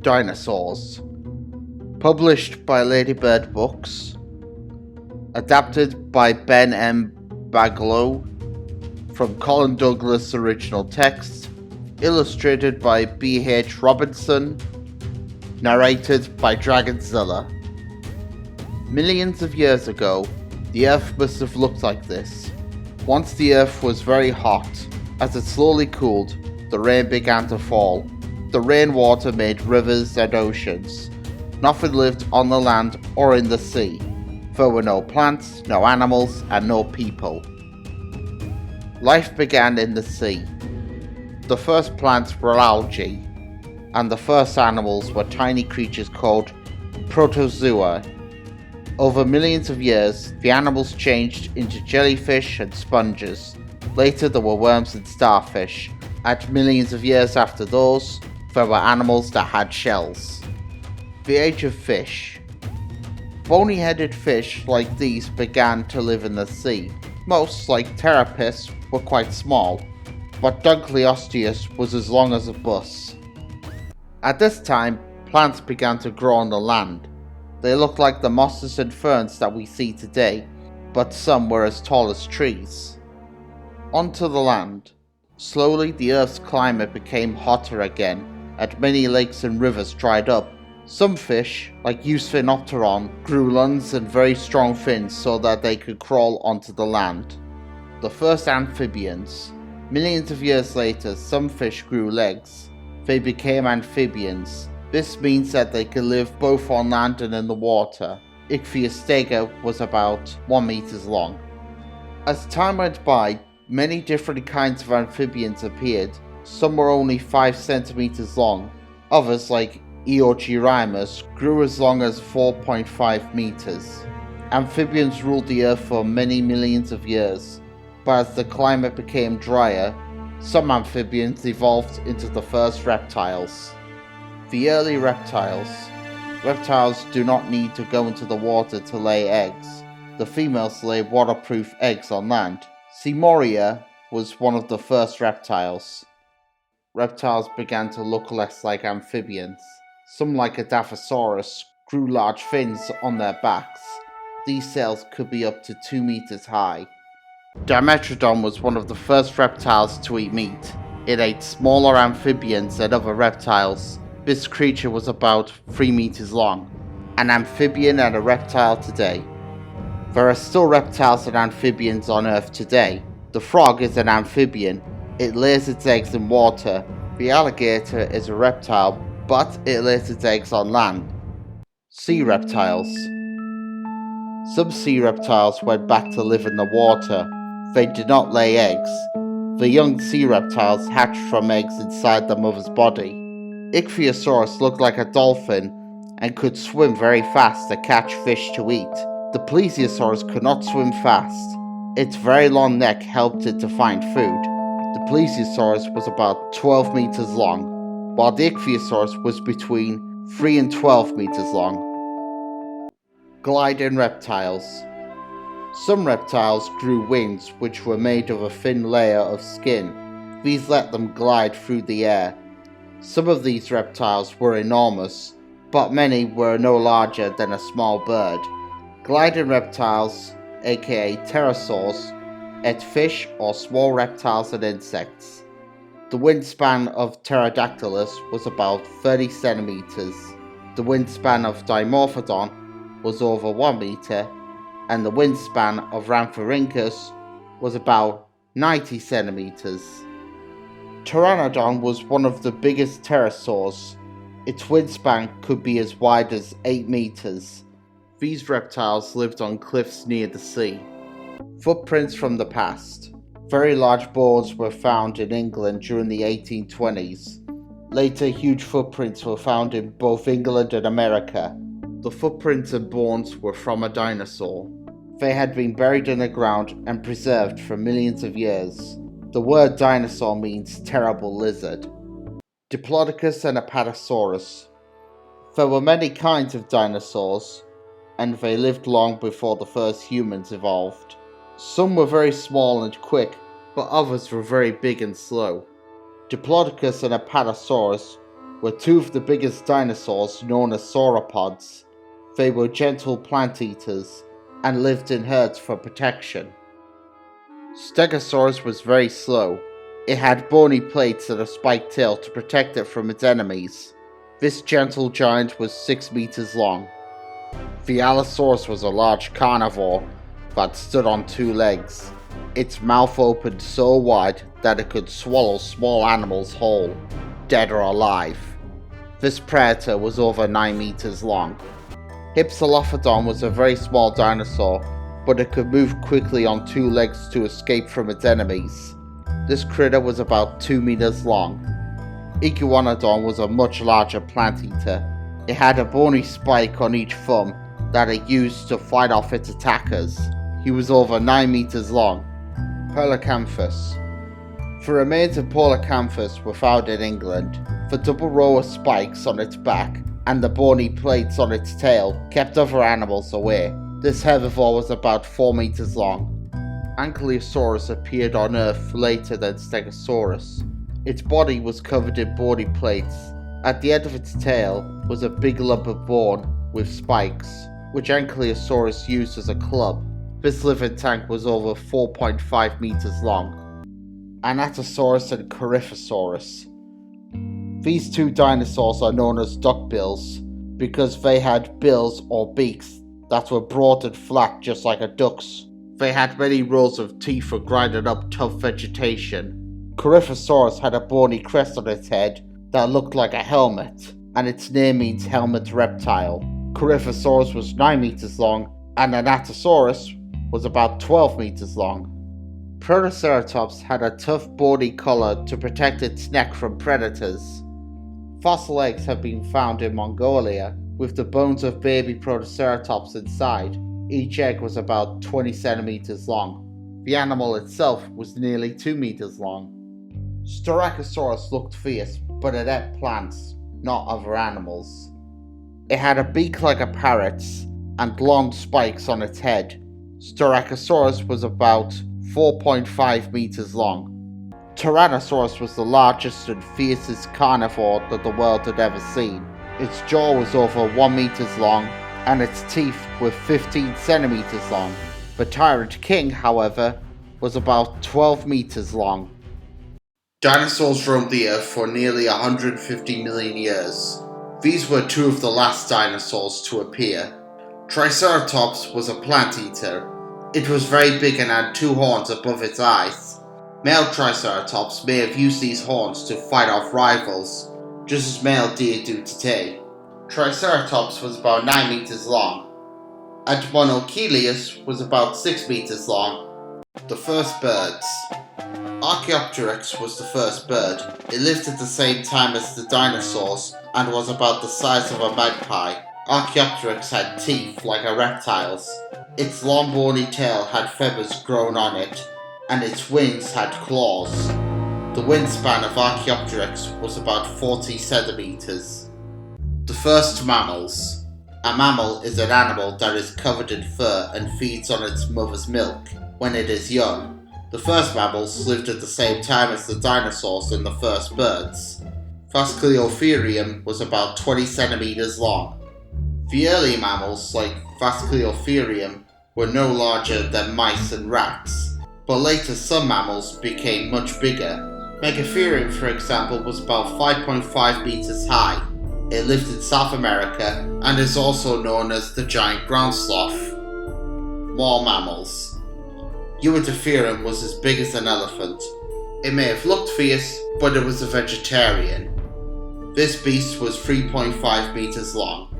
Dinosaurs. Published by Ladybird Books. Adapted by Ben M. Baglow from Colin Douglas' original text. Illustrated by B.H. Robinson. Narrated by Dragonzilla. Millions of years ago, the Earth must have looked like this. Once the Earth was very hot. As it slowly cooled, the rain began to fall. The rainwater made rivers and oceans. Nothing lived on the land or in the sea. There were no plants, no animals, and no people. Life began in the sea. The first plants were algae, and the first animals were tiny creatures called protozoa. Over millions of years, the animals changed into jellyfish and sponges. Later there were worms and starfish, and millions of years after those, there were animals that had shells. The age of fish. Bony-headed fish like these began to live in the sea. Most, like Terrapis, were quite small, but Dunkleosteus was as long as a bus. At this time, plants began to grow on the land. They looked like the mosses and ferns that we see today, but some were as tall as trees. Onto the land. Slowly the Earth's climate became hotter again, and many lakes and rivers dried up. Some fish, like Eusthenopteron, grew lungs and very strong fins so that they could crawl onto the land. The first amphibians. Millions of years later, some fish grew legs. They became amphibians. This means that they could live both on land and in the water. Ichthyostega was about 1 meter long. As time went by, many different kinds of amphibians appeared. Some were only 5 centimeters long. Others, like Eogyrimus, grew as long as 4.5 meters. Amphibians ruled the earth for many millions of years, but as the climate became drier, some amphibians evolved into the first reptiles. The early reptiles. Reptiles do not need to go into the water to lay eggs. The females lay waterproof eggs on land. Simoria was one of the first reptiles. Reptiles began to look less like amphibians. Some, like Anatosaurus, grew large fins on their backs. These sails could be up to 2 meters high. Dimetrodon was one of the first reptiles to eat meat. It ate smaller amphibians and other reptiles. This creature was about 3 meters long. An amphibian and a reptile today. There are still reptiles and amphibians on Earth today. The frog is an amphibian. It lays its eggs in water. The alligator is a reptile, but it lays its eggs on land. Sea reptiles. Some sea reptiles went back to live in the water. They did not lay eggs. The young sea reptiles hatched from eggs inside the mother's body. Ichthyosaurus looked like a dolphin and could swim very fast to catch fish to eat. The plesiosaurus could not swim fast. Its very long neck helped it to find food. The plesiosaurus was about 12 meters long, while the ichthyosaurus was between 3 and 12 meters long. Gliding reptiles. Some reptiles grew wings which were made of a thin layer of skin. These let them glide through the air. Some of these reptiles were enormous, but many were no larger than a small bird. Gliding reptiles, aka pterosaurs, ate fish or small reptiles and insects. The wingspan of Pterodactylus was about 30 centimeters. The wingspan of Dimetrodon was over 1 meter, and the wingspan of Rhamphorhynchus was about 90 centimeters. Pteranodon was one of the biggest pterosaurs. Its wingspan could be as wide as 8 meters. These reptiles lived on cliffs near the sea. Footprints from the past. Very large bones were found in England during the 1820s. Later, huge footprints were found in both England and America. The footprints and bones were from a dinosaur. They had been buried in the ground and preserved for millions of years. The word dinosaur means terrible lizard. Diplodocus and Apatosaurus. There were many kinds of dinosaurs, and they lived long before the first humans evolved. Some were very small and quick, but others were very big and slow. Diplodocus and Apatosaurus were two of the biggest dinosaurs known as sauropods. They were gentle plant eaters and lived in herds for protection. Stegosaurus was very slow. It had bony plates and a spiked tail to protect it from its enemies. This gentle giant was 6 meters long. The Allosaurus was a large carnivore that stood on 2 legs. Its mouth opened so wide that it could swallow small animals whole, dead or alive. This predator was over 9 meters long. Hypsilophodon was a very small dinosaur, but it could move quickly on 2 legs to escape from its enemies. This critter was about 2 meters long. Iguanodon was a much larger plant eater. It had a bony spike on each thumb that it used to fight off its attackers. He was over 9 meters long. Polacanthus. The remains of Polacanthus were found in England. The double row of spikes on its back and the bony plates on its tail kept other animals away. This herbivore was about 4 meters long. Ankylosaurus appeared on Earth later than Stegosaurus. Its body was covered in bony plates. At the end of its tail was a big lump of bone with spikes, which Ankylosaurus used as a club. This living tank was over 4.5 meters long. Anatosaurus and Corythosaurus. These 2 dinosaurs are known as duckbills because they had bills or beaks that were broad and flat just like a duck's. They had many rows of teeth for grinding up tough vegetation. Corythosaurus had a bony crest on its head that looked like a helmet, and its name means helmet reptile. Corythosaurus was 9 meters long, and Anatosaurus was about 12 meters long. Protoceratops had a tough bony collar to protect its neck from predators. Fossil eggs have been found in Mongolia, with the bones of baby Protoceratops inside. Each egg was about 20 centimeters long. The animal itself was nearly 2 meters long. Styracosaurus looked fierce, but it ate plants, not other animals. It had a beak like a parrot's and long spikes on its head. Styracosaurus was about 4.5 meters long. Tyrannosaurus was the largest and fiercest carnivore that the world had ever seen. Its jaw was over 1 meter long, and its teeth were 15 centimeters long. The Tyrant King, however, was about 12 meters long. Dinosaurs roamed the Earth for nearly 150 million years. These were 2 of the last dinosaurs to appear. Triceratops was a plant eater. It was very big and had 2 horns above its eyes. Male Triceratops may have used these horns to fight off rivals, just as male deer do today. Triceratops was about 9 meters long. Admonochelys was about 6 meters long. The first birds. Archaeopteryx was the first bird. It lived at the same time as the dinosaurs and was about the size of a magpie. Archaeopteryx had teeth like a reptile's. Its long bony tail had feathers grown on it, and its wings had claws. The wingspan of Archaeopteryx was about 40 centimeters. The first mammals. A mammal is an animal that is covered in fur and feeds on its mother's milk when it is young. The first mammals lived at the same time as the dinosaurs and the first birds. Phascoleotherium was about 20 centimeters long. The early mammals, like Phascoleotherium, were no larger than mice and rats, but later some mammals became much bigger. Megatherium, for example, was about 5.5 meters high. It lived in South America and is also known as the giant ground sloth. More mammals. Uintatherium was as big as an elephant. It may have looked fierce, but it was a vegetarian. This beast was 3.5 meters long.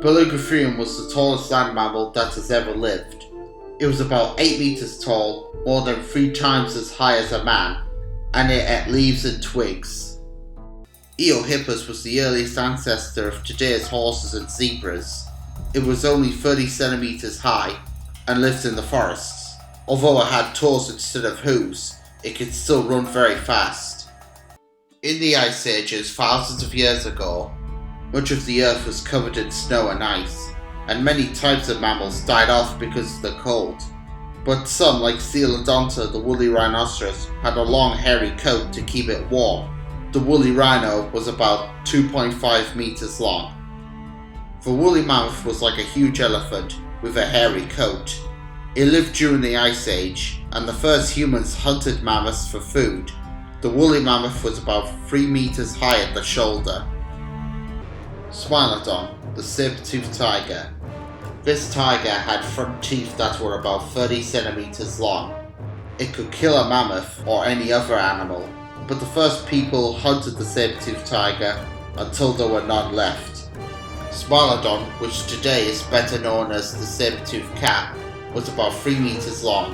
Polacanthus was the tallest land mammal that has ever lived. It was about 8 meters tall, more than 3 times as high as a man, and it ate leaves and twigs. Eohippus was the earliest ancestor of today's horses and zebras. It was only 30 centimeters high and lived in the forests. Although it had toes instead of hooves, it could still run very fast. In the Ice Ages thousands of years ago, much of the Earth was covered in snow and ice, and many types of mammals died off because of the cold. But some, like Coelodonta the woolly rhinoceros, had a long hairy coat to keep it warm. The woolly rhino was about 2.5 meters long. The woolly mammoth was like a huge elephant with a hairy coat. It lived during the Ice Age, and the first humans hunted mammoths for food. The woolly mammoth was about 3 meters high at the shoulder. Smilodon, the saber-toothed tiger. This tiger had front teeth that were about 30 centimeters long. It could kill a mammoth or any other animal, but the first people hunted the saber-toothed tiger until there were none left. Smilodon, which today is better known as the saber-toothed cat, was about 3 meters long.